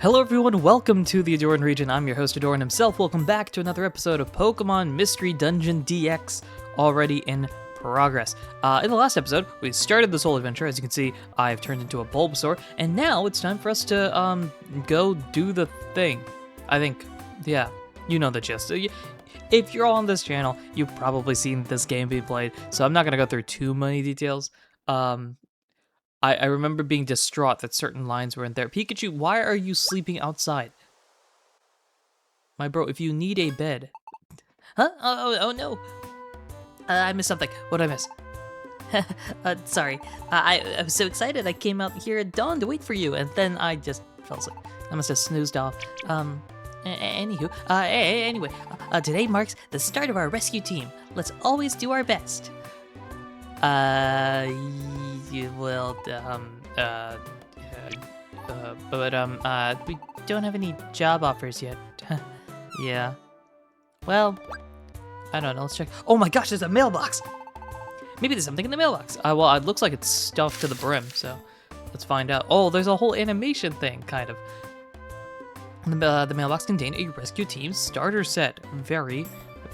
Hello everyone, welcome to the Ahdurin region. I'm your host Ahdurin himself. Welcome back to another episode of Pokemon Mystery Dungeon DX, already in progress. In the last episode, we started this whole adventure. As you can see, I've turned into a Bulbasaur, and now it's time for us to go do the thing. I think, yeah, you know the gist. If you're on this channel, you've probably seen this game being played, so I'm not going to go through too many details. I remember being distraught that certain lines weren't there. Pikachu, why are you sleeping outside? My bro, if you need a bed... Huh? Oh no. I missed something. What did I miss? Sorry. I was so excited I came out here at dawn to wait for you, and then I just fell asleep. I must have snoozed off. Anywho, anyway, today marks the start of our rescue team. Let's always do our best. We don't have any job offers yet. Yeah. Well, I don't know, let's check. Oh my gosh, there's a mailbox! Maybe there's something in the mailbox. Well, it looks like it's stuffed to the brim, so let's find out. Oh, there's a whole animation thing, kind of. The mailbox contained a rescue team starter set. Very,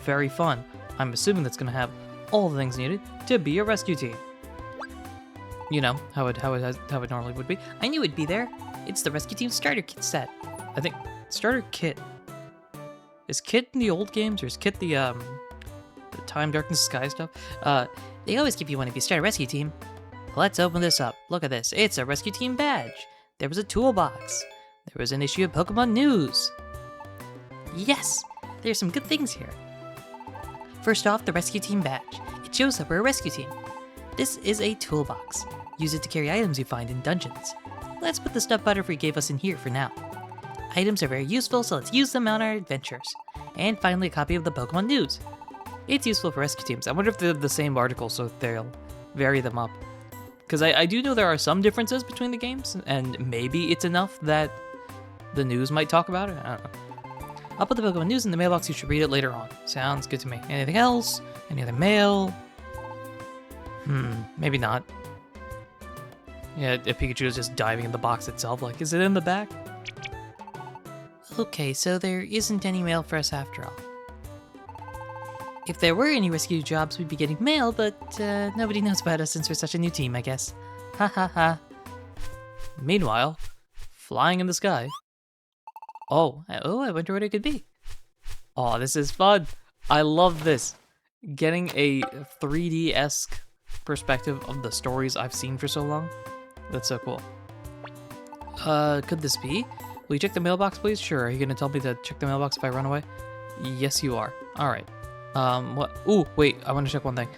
very fun. I'm assuming that's gonna have all the things needed to be a rescue team. You know, how it normally would be. I knew it'd be there. It's the rescue team starter kit set. I think starter kit. Is Kit in the old games, or is Kit the Time, Darkness, Sky stuff? They always give you one if you start a rescue team. Let's open this up. Look at this. It's a rescue team badge. There was a toolbox. There was an issue of Pokemon News. Yes, there's some good things here. First off, the rescue team badge. It shows that we're a rescue team. This is a toolbox. Use it to carry items you find in dungeons. Let's put the stuffed Butterfree gave us in here for now. Items are very useful, so let's use them on our adventures. And finally, a copy of the Pokemon News. It's useful for rescue teams. I wonder if they're the same article, so they'll vary them up. Because I do know there are some differences between the games, and maybe it's enough that the news might talk about it. I don't know. I'll put the Pokemon News in the mailbox. You should read it later on. Sounds good to me. Anything else? Any other mail? Maybe not. Yeah, Pikachu is just diving in the box itself. Like, is it in the back? Okay, so there isn't any mail for us after all. If there were any rescue jobs, we'd be getting mail, but nobody knows about us since we're such a new team, I guess. Ha ha ha. Meanwhile, flying in the sky. Oh, I wonder what it could be. Oh, this is fun. I love this. Getting a 3D-esque perspective of the stories I've seen for so long. That's so cool. Could this be? Will you check the mailbox, please? Sure. Are you gonna tell me to check the mailbox if I run away? Yes, you are. All right. What? Ooh, wait. I want to check one thing.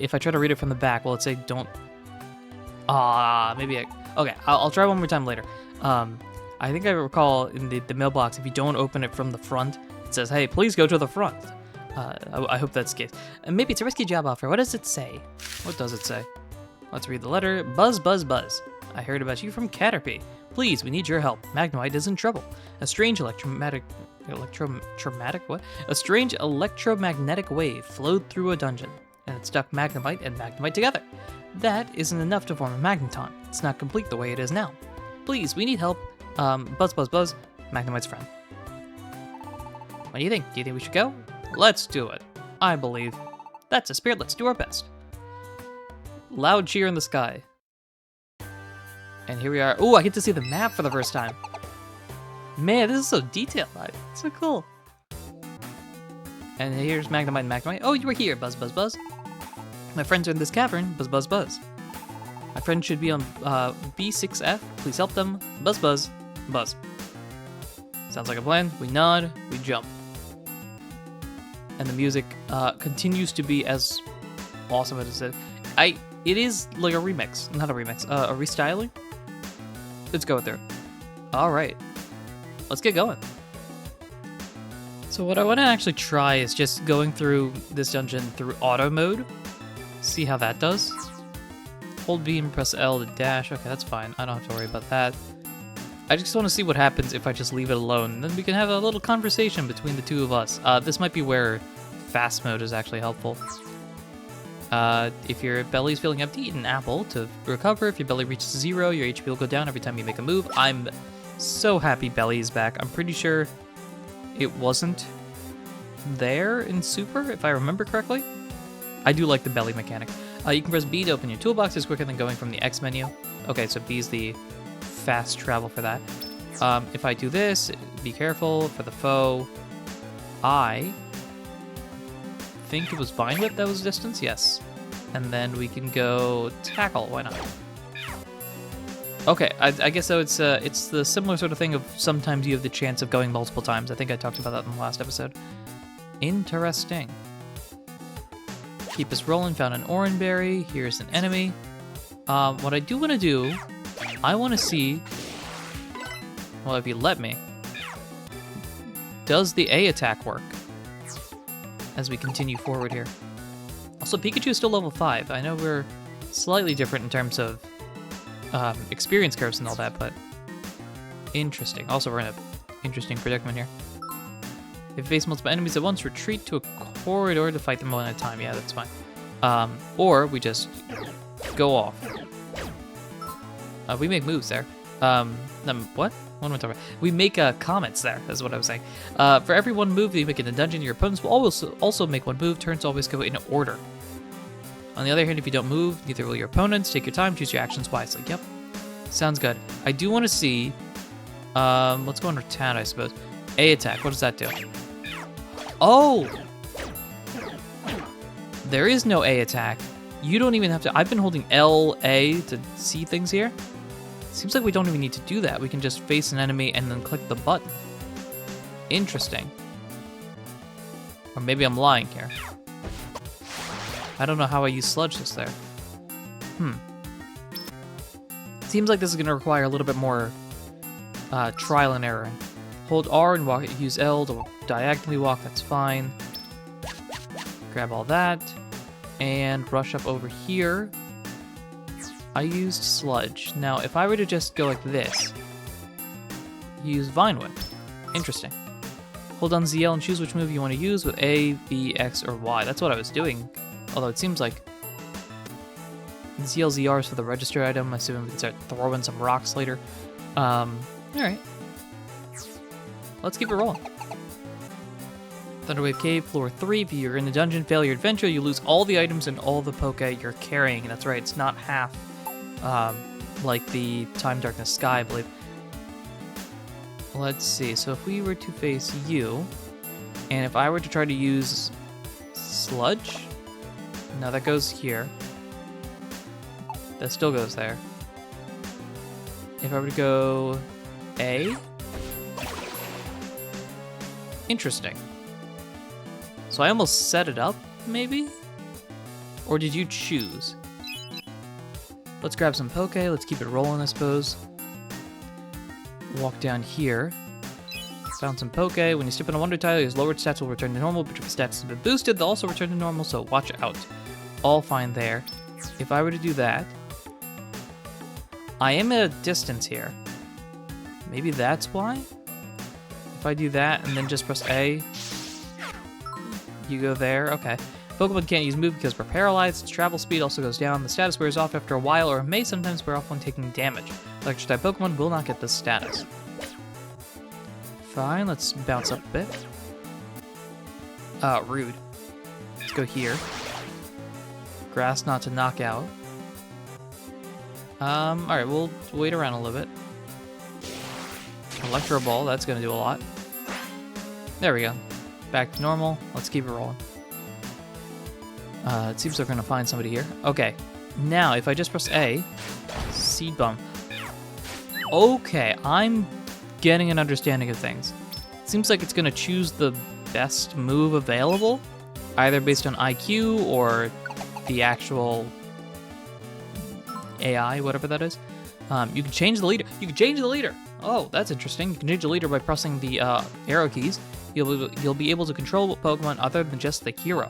If I try to read it from the back, will it say don't? Maybe I... Okay, I'll try one more time later. I think I recall in the mailbox, if you don't open it from the front, it says, hey, please go to the front. I hope that's the case. And maybe it's a rescue job offer. What does it say? What does it say? Let's read the letter. Buzz, buzz, buzz. I heard about you from Caterpie. Please, we need your help. Magnemite is in trouble. A strange electromagnetic wave flowed through a dungeon, and it stuck Magnemite and Magnemite together. That isn't enough to form a Magneton. It's not complete the way it is now. Please, we need help. Buzz, buzz, buzz. Magnemite's friend. What do you think? Do you think we should go? Let's do it. I believe. That's a spirit. Let's do our best. Loud cheer in the sky. And here we are. Oh, I get to see the map for the first time. Man, this is so detailed. It's so cool. And here's Magnemite and Magnemite. Oh, you were here. Buzz, buzz, buzz. My friends are in this cavern. Buzz, buzz, buzz. My friends should be on B6F. Please help them. Buzz, buzz, buzz. Sounds like a plan. We nod. We jump. And the music continues to be as awesome as it is. It is like a remix. Not a remix. A restyling? Let's go with it. Alright. Let's get going. So what I want to actually try is just going through this dungeon through auto mode. See how that does. Hold B and press L to dash. Okay, that's fine. I don't have to worry about that. I just want to see what happens if I just leave it alone. Then we can have a little conversation between the two of us. This might be where fast mode is actually helpful. If your belly's feeling empty, eat an apple to recover. If your belly reaches 0, your HP will go down every time you make a move. I'm So happy Belly is back. I'm pretty sure it wasn't there in Super, if I remember correctly. I do like the belly mechanic. You can press B to open your toolboxes quicker than going from the X menu. Okay, so B is the fast travel for that. If I do this, be careful for the foe. I think it was Vine Whip that was distance, yes. And then we can go tackle, why not? Okay, I guess so. It's the similar sort of thing of sometimes you have the chance of going multiple times. I think I talked about that in the last episode. Interesting. Keep us rolling. Found an Oranberry. Here's an enemy. What I do want to do, I want to see. Well, if you let me, does the A attack work? As we continue forward here. Also, Pikachu is still level 5. I know we're slightly different in terms of experience curves and all that, but interesting. Also, we're in an interesting predicament here. If you face multiple enemies at once, retreat to a corridor to fight them one at a time. Yeah, that's fine. Or we just go off. We make moves there. What? What am I talking about? We make comments there, is what I was saying. For every one move that you make in a dungeon, your opponents will also make one move. Turns always go in order. On the other hand, if you don't move, neither will your opponents. Take your time, choose your actions wisely. Yep. Sounds good. I do want to see... let's go under town, I suppose. A attack, what does that do? Oh! There is no A attack. You don't even have to... I've been holding L-A to see things here. Seems like we don't even need to do that. We can just face an enemy and then click the button. Interesting. Or maybe I'm lying here. I don't know how I use Sludge just there. Seems like this is going to require a little bit more trial and error. Hold R and walk. Use L to diagonally walk. That's fine. Grab all that. And rush up over here. I used Sludge. Now, if I were to just go like this, use Vine Whip. Interesting. Hold on ZL and choose which move you want to use with A, B, X, or Y. That's what I was doing. Although it seems like ZL, ZR is for the register item. I assume we can start throwing some rocks later. Alright. Let's keep it rolling. Thunderwave Cave, floor 3. If you're in the dungeon, fail your adventure, you lose all the items and all the Poke you're carrying. That's right, it's not half like the Time Darkness Sky, I believe. Let's see, so if we were to face you, and if I were to try to use Sludge, no, that goes here. That still goes there. If I were to go A, interesting. So I almost set it up, maybe? Or did you choose? Let's grab some Poke, let's keep it rolling, I suppose. Walk down here. Found some Poke. When you step on a Wonder Tile, his lowered stats will return to normal, but if his stats have been boosted, they'll also return to normal, so watch out. All fine there. If I were to do that, I am at a distance here. Maybe that's why? If I do that and then just press A, you go there, okay. Pokemon can't use move because we're paralyzed. Its travel speed also goes down. The status wears off after a while, or may sometimes wear off when taking damage. Electric type Pokemon will not get this status. Fine, let's bounce up a bit. Rude. Let's go here. Grass not to knock out. Alright, we'll wait around a little bit. Electro Ball, that's gonna do a lot. There we go. Back to normal. Let's keep it rolling. It seems they're gonna find somebody here. Okay. Now, if I just press A, Seed Bomb. Okay, I'm getting an understanding of things. Seems like it's gonna choose the best move available, either based on IQ or the actual AI, whatever that is. You can change the leader. You can change the leader. Oh, that's interesting. You can change the leader by pressing the arrow keys. You'll be able to control Pokemon other than just the hero.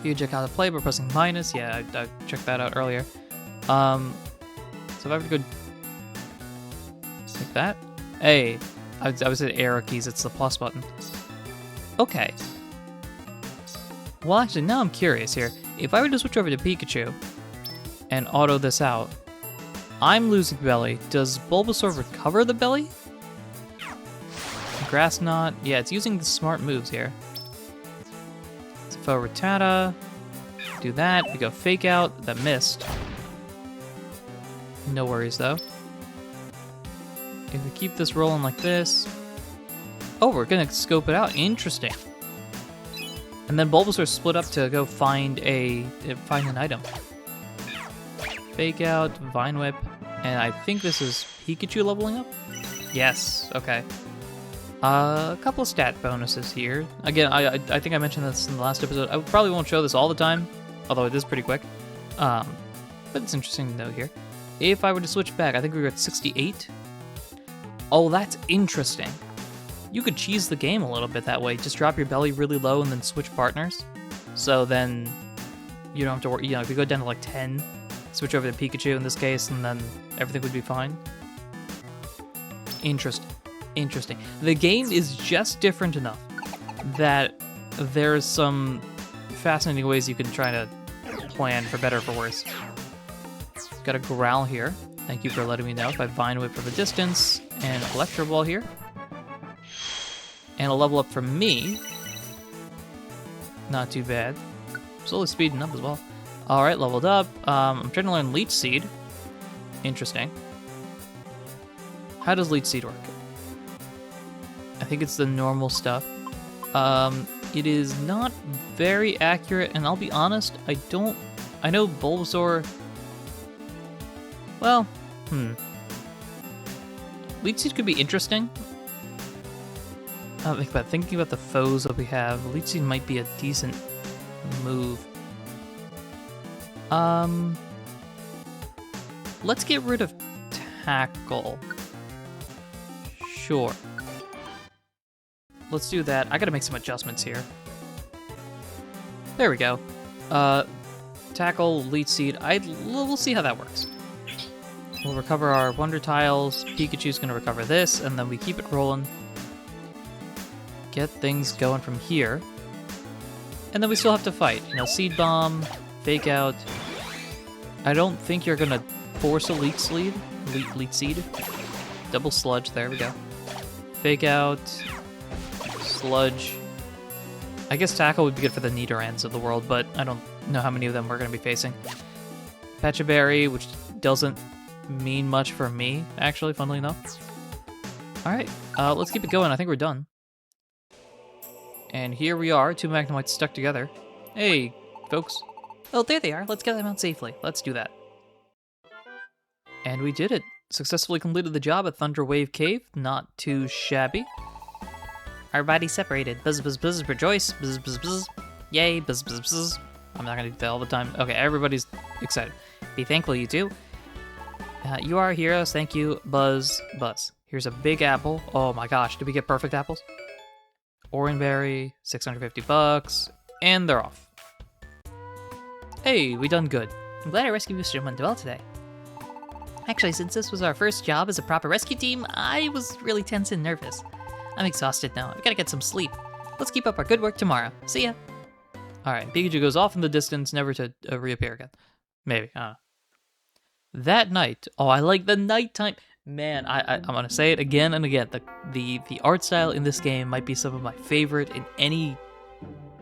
You can check how to play by pressing minus. Yeah, I checked that out earlier. So if I were to go like that, hey, I was at arrow keys. It's the plus button. Okay. Well, actually, now I'm curious here. If I were to switch over to Pikachu and auto this out, I'm losing belly. Does Bulbasaur recover the belly? Grass Knot. Yeah, it's using the smart moves here. Faux Rattata. Do that. We go Fake Out. That missed. No worries, though. If we keep this rolling like this... Oh, we're gonna scope it out. Interesting. And then Bulbasaur split up to go find an item. Fake Out, Vine Whip, and I think this is Pikachu leveling up? Yes, okay. A couple of stat bonuses here. Again, I think I mentioned this in the last episode. I probably won't show this all the time, although it is pretty quick. But it's interesting to know here. If I were to switch back, I think we were at 68. Oh, that's interesting. You could cheese the game a little bit that way. Just drop your belly really low and then switch partners. So then you don't have to worry. You know, if you go down to like 10, switch over to Pikachu in this case, and then everything would be fine. Interesting. Interesting. The game is just different enough that there's some fascinating ways you can try to plan for better or for worse. Got a Growl here. Thank you for letting me know if I Vine Whip from a distance. And Electro Ball here. And a level up from me. Not too bad. Slowly speeding up as well. Alright, leveled up. I'm trying to learn Leech Seed. Interesting. How does Leech Seed work? I think it's the normal stuff. It is not very accurate, and I'll be honest, I know Bulbasaur... Well, Leech Seed could be interesting. Thinking about the foes that we have, Leech Seed might be a decent move. Let's get rid of Tackle. Sure. Let's do that. I gotta make some adjustments here. There we go. Tackle, Leech Seed. We'll see how that works. We'll recover our Wonder Tiles. Pikachu's gonna recover this, and then we keep it rolling. Get things going from here. And then we still have to fight. You know, Seed Bomb, Fake Out. I don't think you're gonna force a Leech Seed. Leech Seed. Double Sludge, there we go. Fake Out. Sludge. I guess Tackle would be good for the Nidorans of the world, but I don't know how many of them we're gonna be facing. Pechaberry, which doesn't mean much for me, actually, funnily enough. Alright, let's keep it going. I think we're done. And here we are, two Magnemites stuck together. Hey, folks. Oh, there they are. Let's get them out safely. Let's do that. And we did it. Successfully completed the job at Thunder Wave Cave. Not too shabby. Our bodies separated. Buzz, buzz, buzz, rejoice. Buzz, buzz, buzz. Yay, buzz, buzz, buzz. I'm not gonna do that all the time. Okay, everybody's excited. Be thankful, you two. You are heroes. Thank you, Buzz, Buzz. Here's a big apple. Oh my gosh, did we get perfect apples? Oranberry, 650 bucks, and they're off. Hey, we done good. I'm glad our rescue mission went well today. Actually, since this was our first job as a proper rescue team, I was really tense and nervous. I'm exhausted now. I've got to get some sleep. Let's keep up our good work tomorrow. See ya. Alright, Pikachu goes off in the distance, never to reappear again. Maybe, I don't know. That night, oh, I like the nighttime. Man, I'm gonna say it again and again. The art style in this game might be some of my favorite in any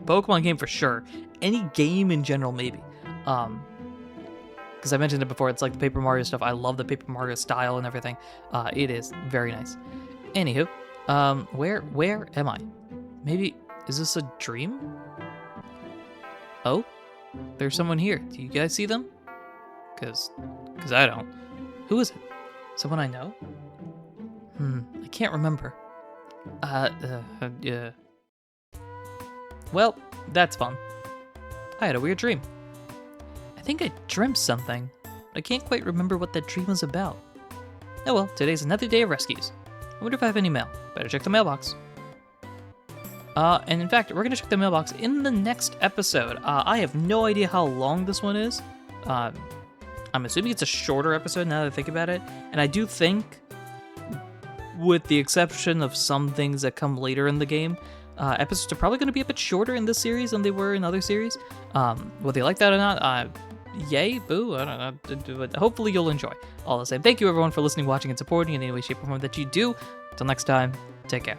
Pokemon game for sure. Any game in general, maybe. Because I mentioned it before, it's like the Paper Mario stuff. I love the Paper Mario style and everything. It is very nice. Anywho, where am I? Maybe, is this a dream? Oh, there's someone here. Do you guys see them? Because I don't. Who is it? Someone I know? I can't remember. Yeah. Well, that's fun. I had a weird dream. I think I dreamt something. I can't quite remember what that dream was about. Oh well, today's another day of rescues. I wonder if I have any mail. Better check the mailbox. And in fact, we're gonna check the mailbox in the next episode. I have no idea how long this one is. I'm assuming it's a shorter episode now that I think about it. And I do think, with the exception of some things that come later in the game, episodes are probably going to be a bit shorter in this series than they were in other series. Whether you like that or not, yay, boo, I don't know. But hopefully you'll enjoy. All the same, thank you everyone for listening, watching, and supporting in any way, shape, or form that you do. Until next time, take care.